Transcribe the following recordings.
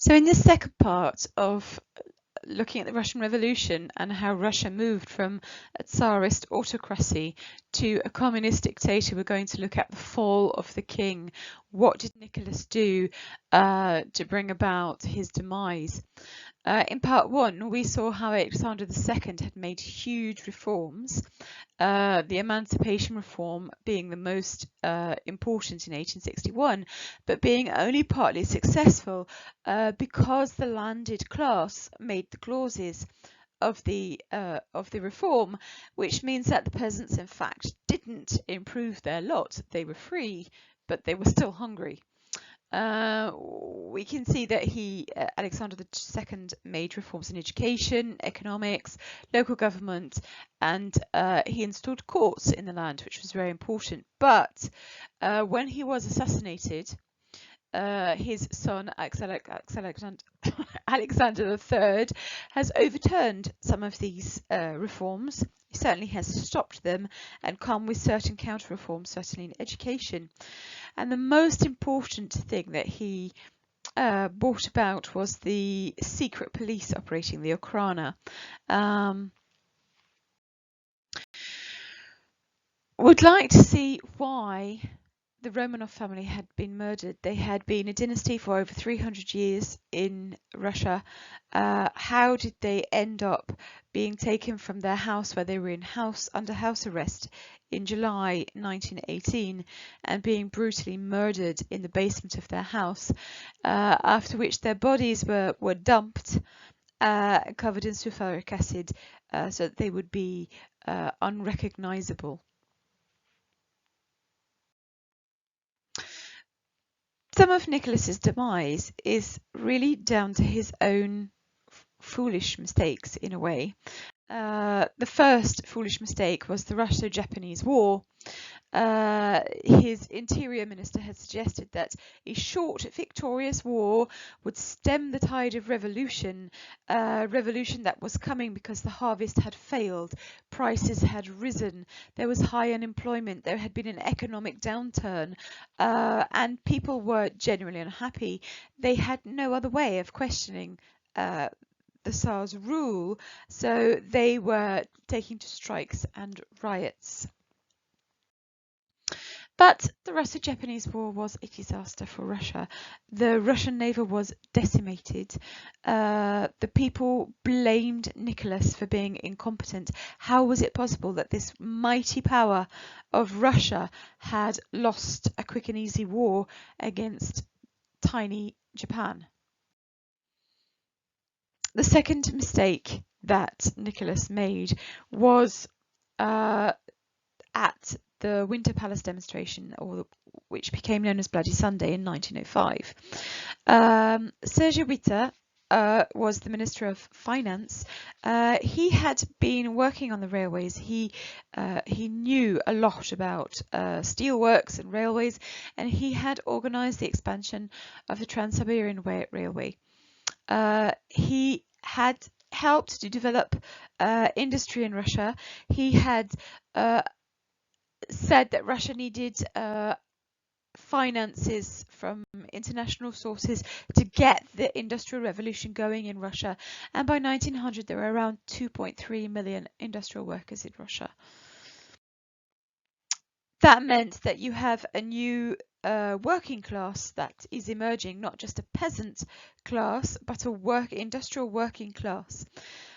So in this second part of looking at the Russian Revolution and how Russia moved from a Tsarist autocracy to a communist dictator, we're going to look at the fall of the king. What did Nicholas do to bring about his demise? In part one, we saw how Alexander II had made huge reforms, the Emancipation Reform being the most important in 1861, but being only partly successful because the landed class made the clauses of the reform, which means that the peasants, in fact, didn't improve their lot. They were free, but they were still hungry. We can see that Alexander II, made reforms in education, economics, local government, and he installed courts in the land, which was very important. But when he was assassinated, his son Alexander III has overturned some of these reforms. He certainly has stopped them and come with certain counter reforms, certainly in education. And the most important thing that he brought about was the secret police operating, the Okhrana. Would like to see why the Romanov family had been murdered. They had been a dynasty for over 300 years in Russia. How did they end up being taken from their house, where they were under house arrest in July 1918, and being brutally murdered in the basement of their house, after which their bodies were dumped, covered in sulfuric acid, so that they would be unrecognizable. Some of Nicholas's demise is really down to his own foolish mistakes, in a way. The first foolish mistake was the Russo-Japanese War. His interior minister had suggested that a short, victorious war would stem the tide of revolution that was coming because the harvest had failed, prices had risen, there was high unemployment, there had been an economic downturn, and people were genuinely unhappy. They had no other way of questioning the Tsar's rule, so they were taking to strikes and riots. But the Russo-Japanese War was a disaster for Russia. The Russian navy was decimated. The people blamed Nicholas for being incompetent. How was it possible that this mighty power of Russia had lost a quick and easy war against tiny Japan? The second mistake that Nicholas made was at the Winter Palace demonstration, which became known as Bloody Sunday in 1905. Sergei Witte was the Minister of Finance. He had been working on the railways. He knew a lot about steelworks and railways, and he had organised the expansion of the Trans-Siberian Railway. He had helped to develop industry in Russia. He had said that Russia needed finances from international sources to get the industrial revolution going in Russia. And by 1900, there were around 2.3 million industrial workers in Russia. That meant that you have a new working class that is emerging, not just a peasant class, but a industrial working class.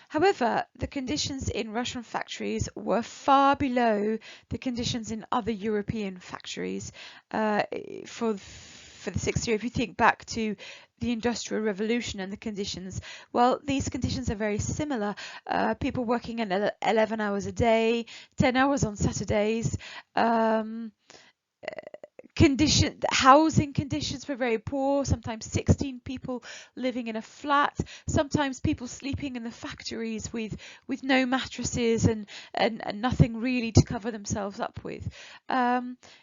However, the conditions in Russian factories were far below the conditions in other European factories for the 60s. If you think back to the Industrial Revolution and the conditions, well, these conditions are very similar. People working 11 hours a day, 10 hours on Saturdays. Housing conditions were very poor, sometimes 16 people living in a flat, sometimes people sleeping in the factories with no mattresses and nothing really to cover themselves up with.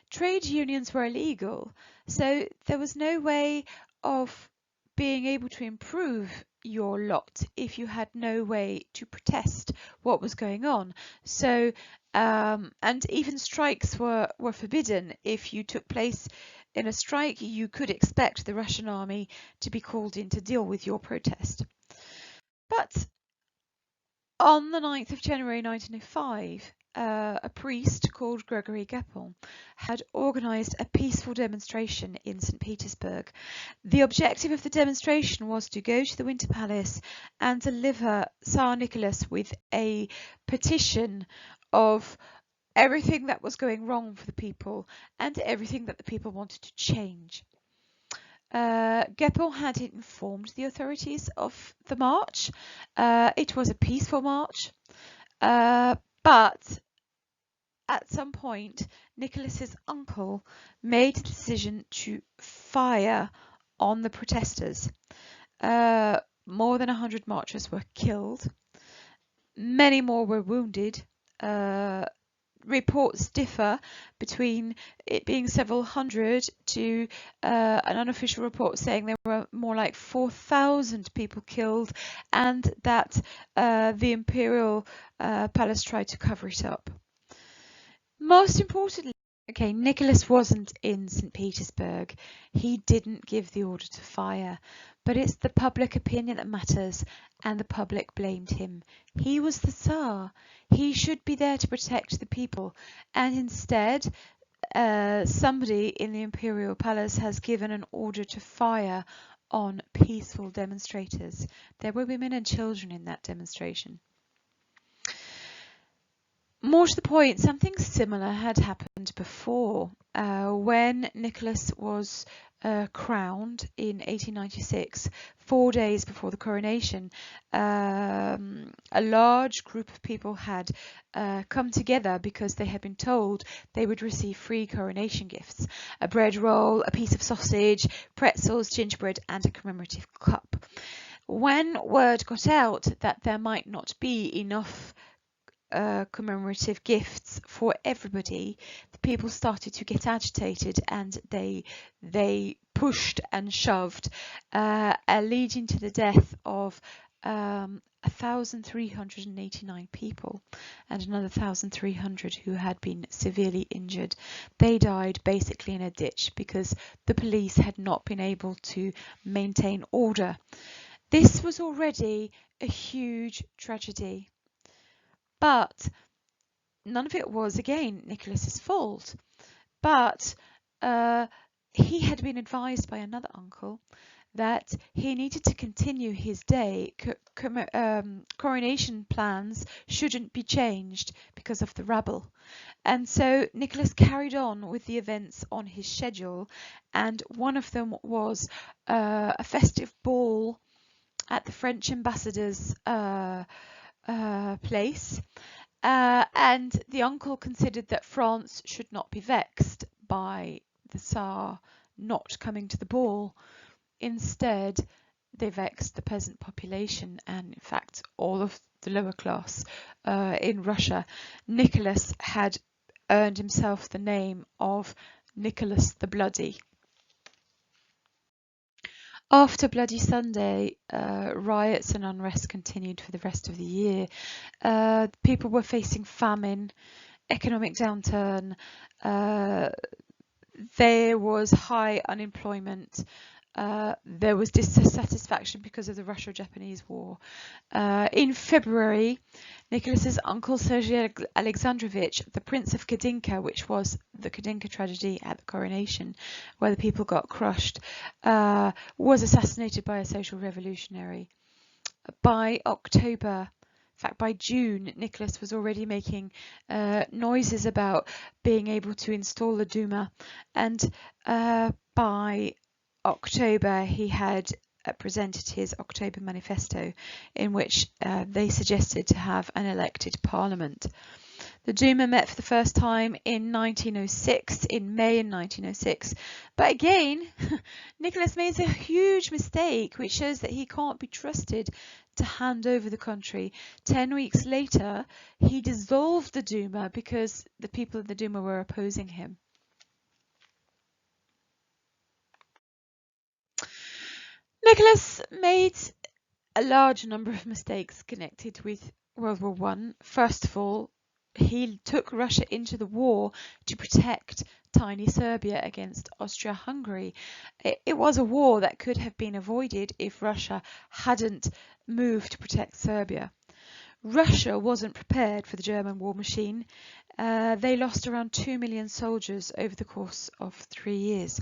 Trade unions were illegal, so there was no way of being able to improve your lot if you had no way to protest what was going on. So and even strikes were forbidden if you took place in a strike, you could expect the Russian army to be called in to deal with your protest. But on the 9th of January 1905, a priest called Gregory Goepel had organised a peaceful demonstration in St. Petersburg. The objective of the demonstration was to go to the Winter Palace and deliver Tsar Nicholas with a petition of everything that was going wrong for the people and everything that the people wanted to change. Goepel had informed the authorities of the march. It was a peaceful march, but at some point, Nicholas's uncle made the decision to fire on the protesters. More than 100 marchers were killed. Many more were wounded. Reports differ between it being several hundred to an unofficial report saying there were more like 4,000 people killed, and that the imperial palace tried to cover it up. Most importantly, Nicholas wasn't in St. Petersburg. He didn't give the order to fire, but it's the public opinion that matters, and the public blamed him. He was the Tsar. He should be there to protect the people, and instead somebody in the imperial palace has given an order to fire on peaceful demonstrators. There were women and children in that demonstration. More to the point, something similar had happened before. When Nicholas was crowned in 1896, 4 days before the coronation, a large group of people had come together because they had been told they would receive free coronation gifts: a bread roll, a piece of sausage, pretzels, gingerbread, and a commemorative cup. When word got out that there might not be enough commemorative gifts for everybody, the people started to get agitated, and they pushed and shoved, leading to the death of 1,389 people and another 1,300 who had been severely injured. They died basically in a ditch because the police had not been able to maintain order. This was already a huge tragedy. But none of it was, again, Nicholas's fault. But he had been advised by another uncle that he needed to continue his day. Coronation plans shouldn't be changed because of the rabble. And so Nicholas carried on with the events on his schedule, and one of them was a festive ball at the French ambassador's place, and the uncle considered that France should not be vexed by the Tsar not coming to the ball. Instead, they vexed the peasant population and, in fact, all of the lower class in Russia. Nicholas had earned himself the name of Nicholas the Bloody. After Bloody Sunday, riots and unrest continued for the rest of the year. People were facing famine, economic downturn, there was high unemployment, there was dissatisfaction because of the Russo-Japanese War. In February, Nicholas's uncle Sergei Alexandrovich, the Prince of Kadinka, which was the Kadinka tragedy at the coronation, where the people got crushed, was assassinated by a social revolutionary. By October, in fact by June, Nicholas was already making noises about being able to install the Duma, and by October he had presented his October manifesto, in which they suggested to have an elected parliament. The Duma met for the first time in 1906, in May in 1906. But again, Nicholas made a huge mistake, which shows that he can't be trusted to hand over the country. 10 weeks later, he dissolved the Duma because the people of the Duma were opposing him. Nicholas made a large number of mistakes connected with World War I. First of all, he took Russia into the war to protect tiny Serbia against Austria-Hungary. It was a war that could have been avoided if Russia hadn't moved to protect Serbia. Russia wasn't prepared for the German war machine. They lost around 2 million soldiers over the course of 3 years.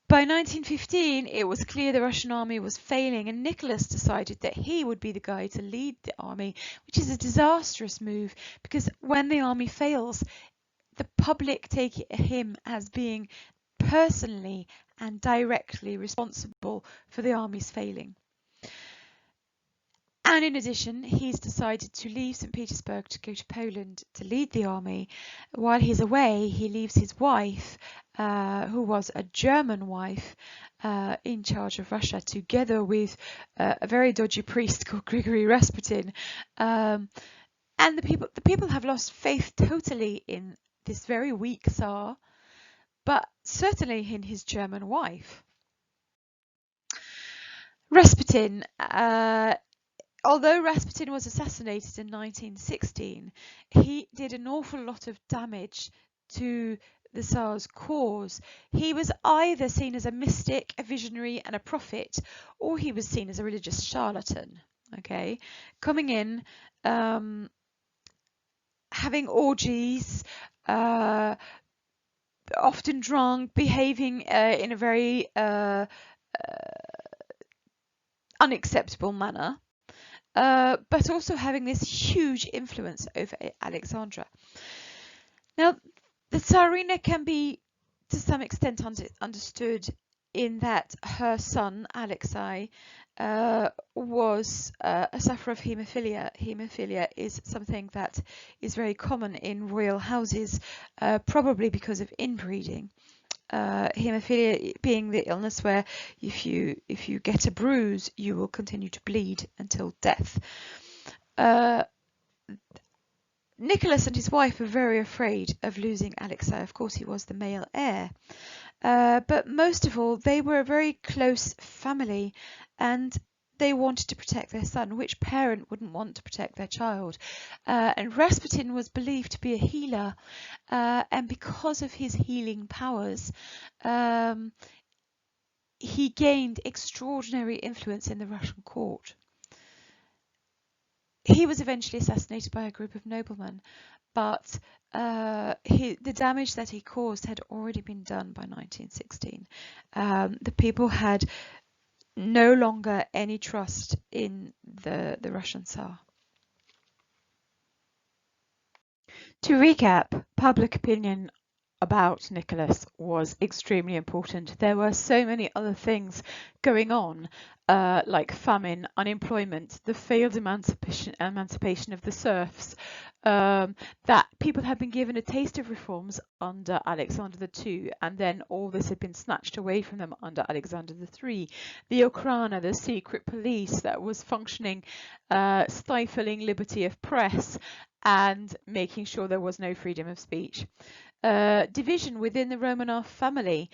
By 1915, it was clear the Russian army was failing, and Nicholas decided that he would be the guy to lead the army, which is a disastrous move because when the army fails, the public take him as being personally and directly responsible for the army's failing. And in addition, he's decided to leave St. Petersburg to go to Poland to lead the army. While he's away, he leaves his wife, who was a German wife, in charge of Russia, together with a very dodgy priest called Grigory Rasputin. And the people have lost faith totally in this very weak Tsar, but certainly in his German wife. Rasputin, although Rasputin was assassinated in 1916, he did an awful lot of damage to the Tsar's cause. He was either seen as a mystic, a visionary, and a prophet, or he was seen as a religious charlatan. Okay, coming in, having orgies, often drunk, behaving in a very unacceptable manner. But also having this huge influence over Alexandra. Now, the Tsarina can be, to some extent, understood in that her son, Alexei, was a sufferer of haemophilia. Haemophilia is something that is very common in royal houses, probably because of inbreeding. Haemophilia being the illness where if you get a bruise, you will continue to bleed until death. Nicholas and his wife were very afraid of losing Alexei. Of course, he was the male heir. But most of all, they were a very close family, and they wanted to protect their son. Which parent wouldn't want to protect their child? And Rasputin was believed to be a healer, and because of his healing powers, he gained extraordinary influence in the Russian court. He was eventually assassinated by a group of noblemen, but the damage that he caused had already been done by 1916. The people had no longer any trust in the Russian Tsar. To recap, public opinion about Nicholas was extremely important. There were so many other things going on, like famine, unemployment, the failed emancipation of the serfs, that people had been given a taste of reforms under Alexander II, and then all this had been snatched away from them under Alexander III. The Okhrana, the secret police that was functioning, stifling liberty of press and making sure there was no freedom of speech. Division within the Romanov family,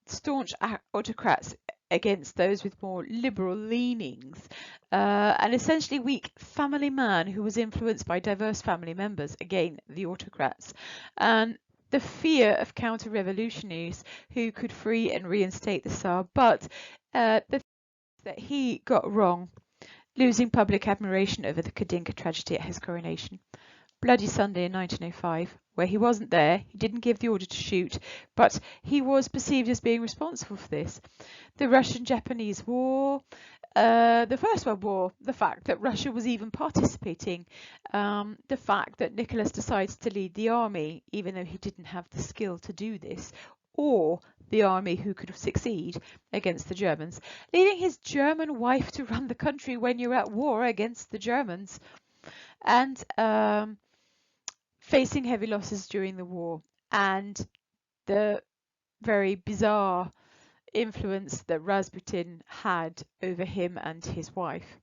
staunch autocrats against those with more liberal leanings, an essentially weak family man who was influenced by diverse family members, again the autocrats, and the fear of counter-revolutionaries who could free and reinstate the Tsar, but the things that he got wrong, losing public admiration over the Kadinka tragedy at his coronation. Bloody Sunday in 1905, where he wasn't there, he didn't give the order to shoot, but he was perceived as being responsible for this. The Russian-Japanese War, the First World War, the fact that Russia was even participating, the fact that Nicholas decides to lead the army, even though he didn't have the skill to do this, or the army who could succeed against the Germans, leaving his German wife to run the country when you're at war against the Germans, and facing heavy losses during the war, and the very bizarre influence that Rasputin had over him and his wife.